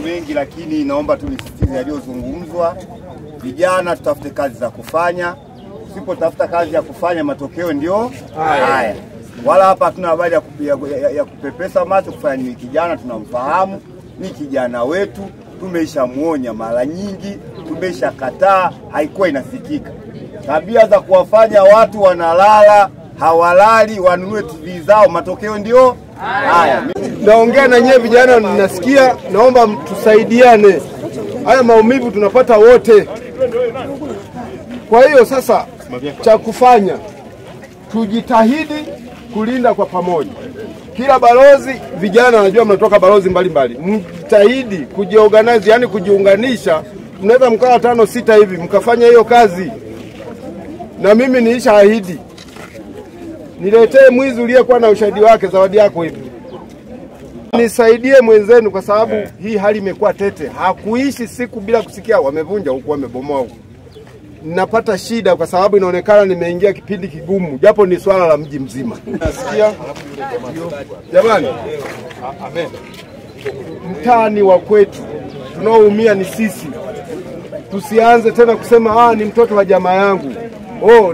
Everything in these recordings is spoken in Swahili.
mengi, lakini naomba tu nisisitize yaliyozungumzwa. Vijana tutafute kazi za kufanya. Usipotafuta kazi ya kufanya, matokeo ndio haya. Wala hapa hatuna habari ya kupepesa macho kufanya ni kijana tunamfahamu, ni kijana wetu, tumeshamuonya mara nyingi, tumeshakataa, haikuwa inasikika. Tabia za kuwafanya watu wanalala, hawalali, wanunue TV zao, matokeo ndio haya. Naongea na nyewe vijana, ninasikia, naomba tusaidiane. Haya maumivu tunapata wote. Kwa hiyo sasa cha kufanya, tujitahidi kulinda kwa pamoja. Kila balozi, vijana wanajua mnatoka balozi mbalimbali, mjitahidi kujiorganize, yani kujiunganisha. Mnaweza mkawa 5 6 hivi mkafanya hiyo kazi. Na mimi nilishaahidi niletee mwizi uliyekuwa na ushahidi wake, zawadi yako hivi. Nisaidie mwenzenu kwa sababu hii hali imekuwa tete. Hakuishi siku bila kusikia wamevunja huku, wamebomoa huku. Ninapata shida kwa sababu inaonekana nimeingia kipindi kigumu, japo ni swala la mji mzima. Nasikia jamani, mtaani wa kwetu tunaoumia ni sisi. Tusianze tena kusema ni mtoto wa jamaa yangu,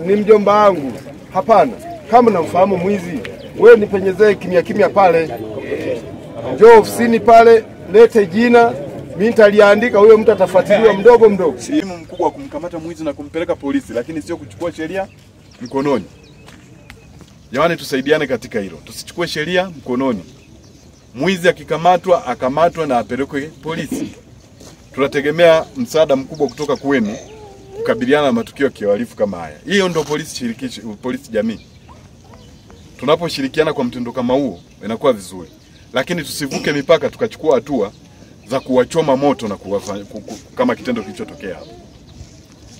ni mjomba wangu. Hapana, kama namfahamu mwizi, wewe nipenyezee kimya kimya pale. Njoo ofisini pale, lete jina, mimi nitaliandika, huyo mtu atafuatiliwa mdogo mdogo. Sehemu mkubwa wa kumkamata mwizi na kumpeleka polisi, lakini sio kuchukua sheria mkononi. Jamani, tusaidiane katika hilo. Tusichukue sheria mkononi. Mwizi akikamatwa, akamatwa na apelekwe polisi. Tunategemea msaada mkubwa kutoka kwenu kukabiliana na matukio ya kihalifu kama haya. Hiyo ndio polisi shirikishi, polisi jamii. Tunaposhirikiana kwa mtindo kama huo, inakuwa vizuri. Lakini tusivuke mipaka tukachukua hatua za kuwachoma moto na kuwafanya kama kitendo kilichotokea hapo.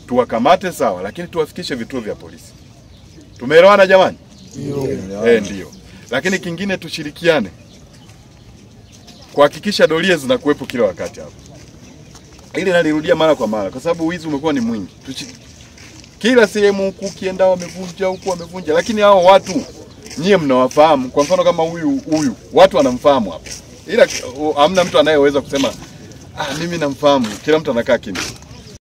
Tuwakamate sawa, lakini tuwafikishe vituo vya polisi. Tumeelewana jamani? Ndio. Lakini kingine tushirikiane kuhakikisha doria zinakuwepo kila wakati hapo. Ili nalirudia mara kwa mara kwa sababu wizi umekuwa ni mwingi. Kila sehemu huku ukienda wamevunja, huku wamevunja, lakini hao watu nyie mnawafahamu. Kwa mfano kama huyu watu wanamfahamu hapa. Ila hamna mtu anayeweza kusema mimi namfahamu. Kila mtu anakaa kimya.